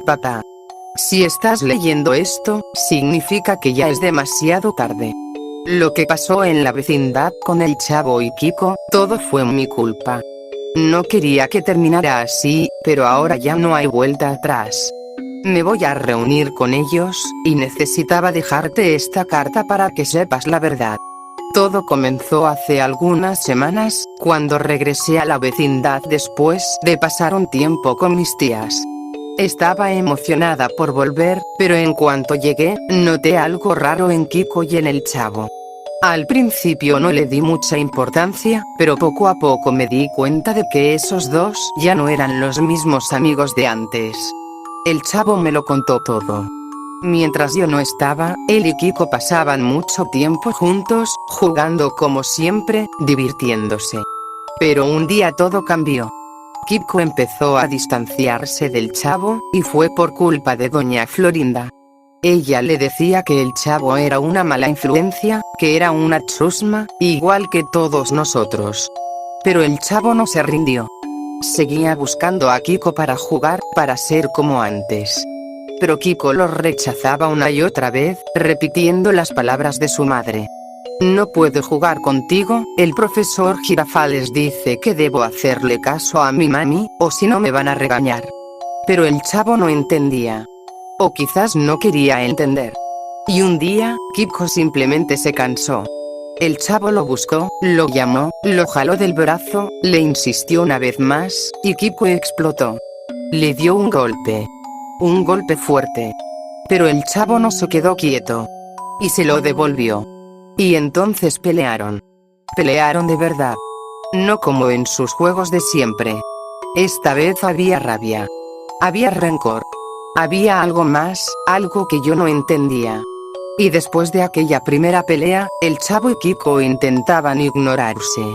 Papá. Si estás leyendo esto, significa que ya es demasiado tarde. Lo que pasó en la vecindad con el Chavo y Kiko, todo fue mi culpa. No quería que terminara así, pero ahora ya no hay vuelta atrás. Me voy a reunir con ellos, y necesitaba dejarte esta carta para que sepas la verdad. Todo comenzó hace algunas semanas, cuando regresé a la vecindad después de pasar un tiempo con mis tías. Estaba emocionada por volver, pero en cuanto llegué, noté algo raro en Kiko y en el Chavo. Al principio no le di mucha importancia, pero poco a poco me di cuenta de que esos dos ya no eran los mismos amigos de antes. El Chavo me lo contó todo. Mientras yo no estaba, él y Kiko pasaban mucho tiempo juntos, jugando como siempre, divirtiéndose. Pero un día todo cambió. Kiko empezó a distanciarse del Chavo, y fue por culpa de doña Florinda. Ella le decía que el Chavo era una mala influencia, que era una chusma, igual que todos nosotros. Pero el Chavo no se rindió. Seguía buscando a Kiko para jugar, para ser como antes. Pero Kiko lo rechazaba una y otra vez, repitiendo las palabras de su madre. No puedo jugar contigo, el profesor Girafales dice que debo hacerle caso a mi mami, o si no me van a regañar. Pero el Chavo no entendía. O quizás no quería entender. Y un día, Kiko simplemente se cansó. El Chavo lo buscó, lo llamó, lo jaló del brazo, le insistió una vez más, y Kiko explotó. Le dio un golpe. Un golpe fuerte. Pero el Chavo no se quedó quieto. Y se lo devolvió. Y entonces pelearon. Pelearon de verdad. No como en sus juegos de siempre. Esta vez había rabia. Había rencor. Había algo más, algo que yo no entendía. Y después de aquella primera pelea, el Chavo y Kiko intentaban ignorarse.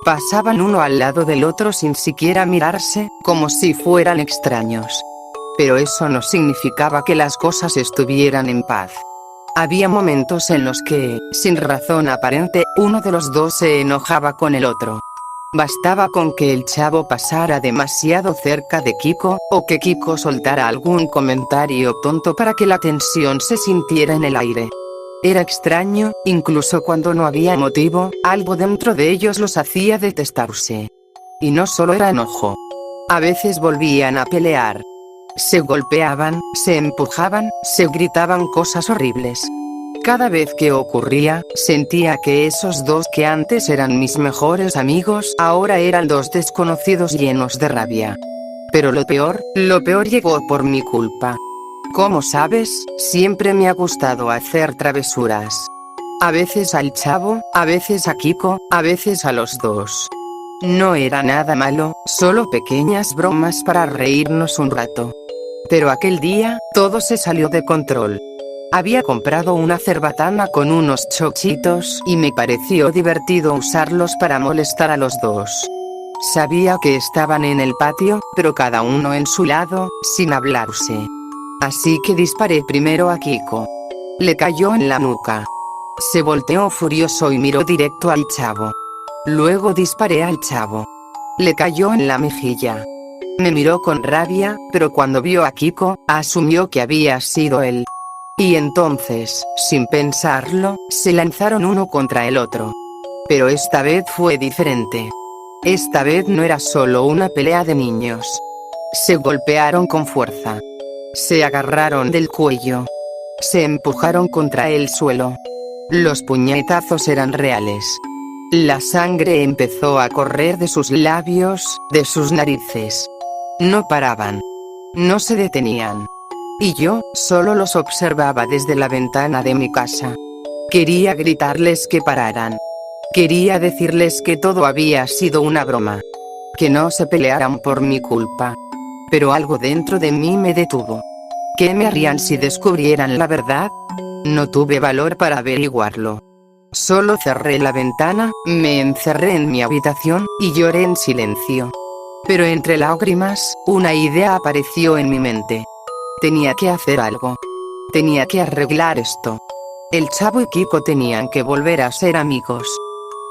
Pasaban uno al lado del otro sin siquiera mirarse, como si fueran extraños. Pero eso no significaba que las cosas estuvieran en paz. Había momentos en los que, sin razón aparente, uno de los dos se enojaba con el otro. Bastaba con que el Chavo pasara demasiado cerca de Kiko, o que Kiko soltara algún comentario tonto para que la tensión se sintiera en el aire. Era extraño, incluso cuando no había motivo, algo dentro de ellos los hacía detestarse. Y no solo era enojo. A veces volvían a pelear. Se golpeaban, se empujaban, se gritaban cosas horribles. Cada vez que ocurría, sentía que esos dos que antes eran mis mejores amigos, ahora eran dos desconocidos llenos de rabia. Pero lo peor llegó por mi culpa. Como sabes, siempre me ha gustado hacer travesuras. A veces al Chavo, a veces a Kiko, a veces a los dos. No era nada malo, solo pequeñas bromas para reírnos un rato. Pero aquel día, todo se salió de control. Había comprado una cerbatana con unos chochitos y me pareció divertido usarlos para molestar a los dos. Sabía que estaban en el patio, pero cada uno en su lado, sin hablarse. Así que disparé primero a Kiko. Le cayó en la nuca. Se volteó furioso y miró directo al Chavo. Luego disparé al Chavo. Le cayó en la mejilla. Me miró con rabia, pero cuando vio a Kiko, asumió que había sido él. Y entonces, sin pensarlo, se lanzaron uno contra el otro. Pero esta vez fue diferente. Esta vez no era solo una pelea de niños. Se golpearon con fuerza. Se agarraron del cuello. Se empujaron contra el suelo. Los puñetazos eran reales. La sangre empezó a correr de sus labios, de sus narices. No paraban. No se detenían. Y yo, solo los observaba desde la ventana de mi casa. Quería gritarles que pararan. Quería decirles que todo había sido una broma. Que no se pelearan por mi culpa. Pero algo dentro de mí me detuvo. ¿Qué me harían si descubrieran la verdad? No tuve valor para averiguarlo. Solo cerré la ventana, me encerré en mi habitación, y lloré en silencio. Pero entre lágrimas, una idea apareció en mi mente. Tenía que hacer algo. Tenía que arreglar esto. El Chavo y Kiko tenían que volver a ser amigos.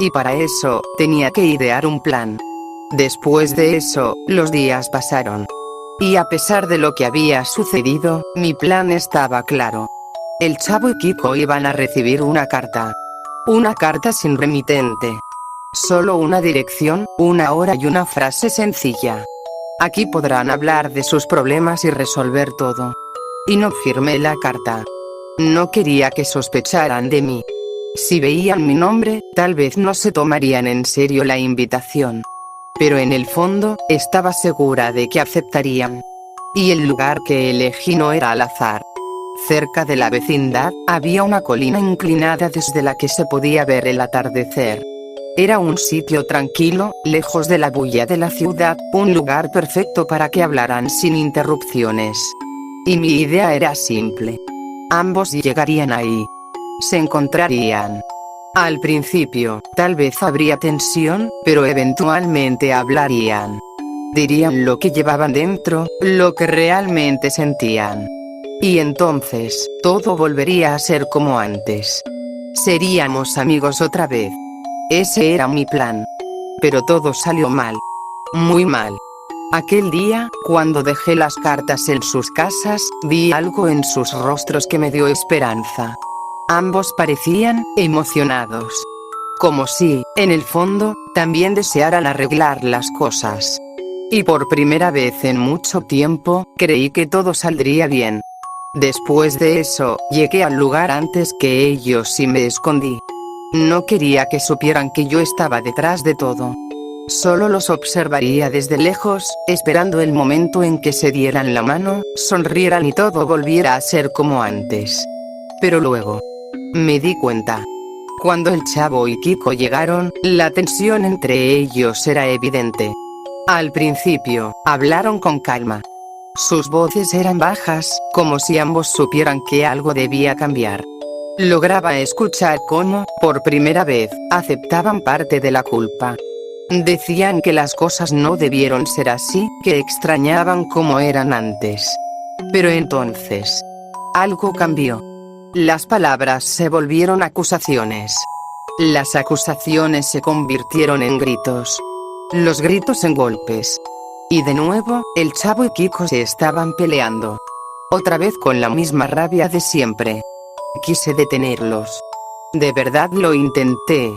Y para eso, tenía que idear un plan. Después de eso, los días pasaron. Y a pesar de lo que había sucedido, mi plan estaba claro. El Chavo y Kiko iban a recibir una carta. Una carta sin remitente. Solo una dirección, una hora y una frase sencilla. Aquí podrán hablar de sus problemas y resolver todo. Y no firmé la carta. No quería que sospecharan de mí. Si veían mi nombre, tal vez no se tomarían en serio la invitación. Pero en el fondo, estaba segura de que aceptarían. Y el lugar que elegí no era al azar. Cerca de la vecindad, había una colina inclinada desde la que se podía ver el atardecer. Era un sitio tranquilo, lejos de la bulla de la ciudad, un lugar perfecto para que hablaran sin interrupciones. Y mi idea era simple. Ambos llegarían ahí. Se encontrarían. Al principio, tal vez habría tensión, pero eventualmente hablarían. Dirían lo que llevaban dentro, lo que realmente sentían. Y entonces, todo volvería a ser como antes. Seríamos amigos otra vez. Ese era mi plan. Pero todo salió mal. Muy mal. Aquel día, cuando dejé las cartas en sus casas, vi algo en sus rostros que me dio esperanza. Ambos parecían emocionados. Como si, en el fondo, también desearan arreglar las cosas. Y por primera vez en mucho tiempo, creí que todo saldría bien. Después de eso, llegué al lugar antes que ellos y me escondí. No quería que supieran que yo estaba detrás de todo. Solo los observaría desde lejos, esperando el momento en que se dieran la mano, sonrieran y todo volviera a ser como antes. Pero luego, me di cuenta. Cuando el Chavo y Kiko llegaron, la tensión entre ellos era evidente. Al principio, hablaron con calma. Sus voces eran bajas, como si ambos supieran que algo debía cambiar. Lograba escuchar cómo, por primera vez, aceptaban parte de la culpa. Decían que las cosas no debieron ser así, que extrañaban como eran antes. Pero entonces, algo cambió. Las palabras se volvieron acusaciones. Las acusaciones se convirtieron en gritos. Los gritos en golpes. Y de nuevo, el Chavo y Kiko se estaban peleando. Otra vez con la misma rabia de siempre. Quise detenerlos. De verdad lo intenté.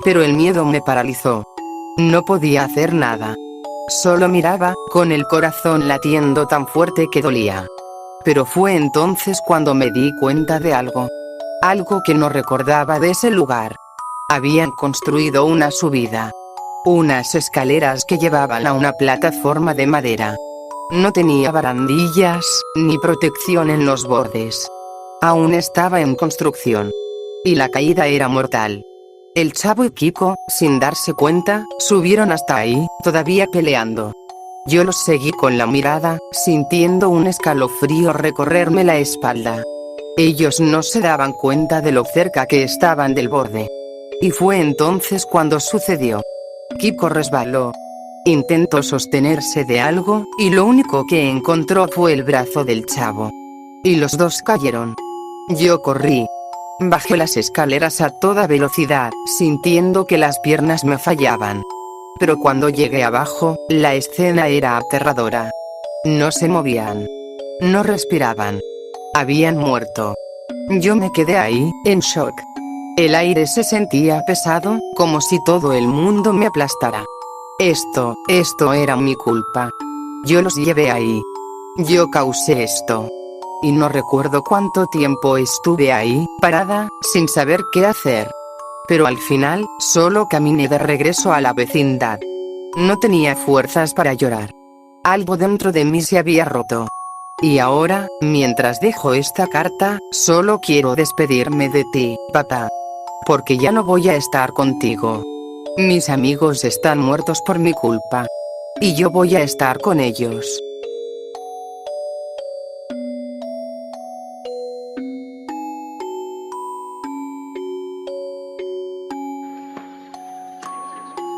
Pero el miedo me paralizó. No podía hacer nada. Solo miraba, con el corazón latiendo tan fuerte que dolía. Pero fue entonces cuando me di cuenta de algo. Algo que no recordaba de ese lugar. Habían construido una subida. Unas escaleras que llevaban a una plataforma de madera. No tenía barandillas, ni protección en los bordes. Aún estaba en construcción. Y la caída era mortal. El Chavo y Kiko, sin darse cuenta, subieron hasta ahí, todavía peleando. Yo los seguí con la mirada, sintiendo un escalofrío recorrerme la espalda. Ellos no se daban cuenta de lo cerca que estaban del borde. Y fue entonces cuando sucedió. Kiko resbaló. Intentó sostenerse de algo, y lo único que encontró fue el brazo del Chavo. Y los dos cayeron. Yo corrí. Bajé las escaleras a toda velocidad, sintiendo que las piernas me fallaban. Pero cuando llegué abajo, la escena era aterradora. No se movían. No respiraban. Habían muerto. Yo me quedé ahí, en shock. El aire se sentía pesado, como si todo el mundo me aplastara. Esto era mi culpa. Yo los llevé ahí. Yo causé esto. Y no recuerdo cuánto tiempo estuve ahí, parada, sin saber qué hacer. Pero al final, solo caminé de regreso a la vecindad. No tenía fuerzas para llorar. Algo dentro de mí se había roto. Y ahora, mientras dejo esta carta, solo quiero despedirme de ti, papá. Porque ya no voy a estar contigo. Mis amigos están muertos por mi culpa. Y yo voy a estar con ellos.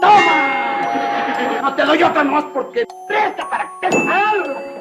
¡Toma! No te doy otra nomás porque presta para que te salga.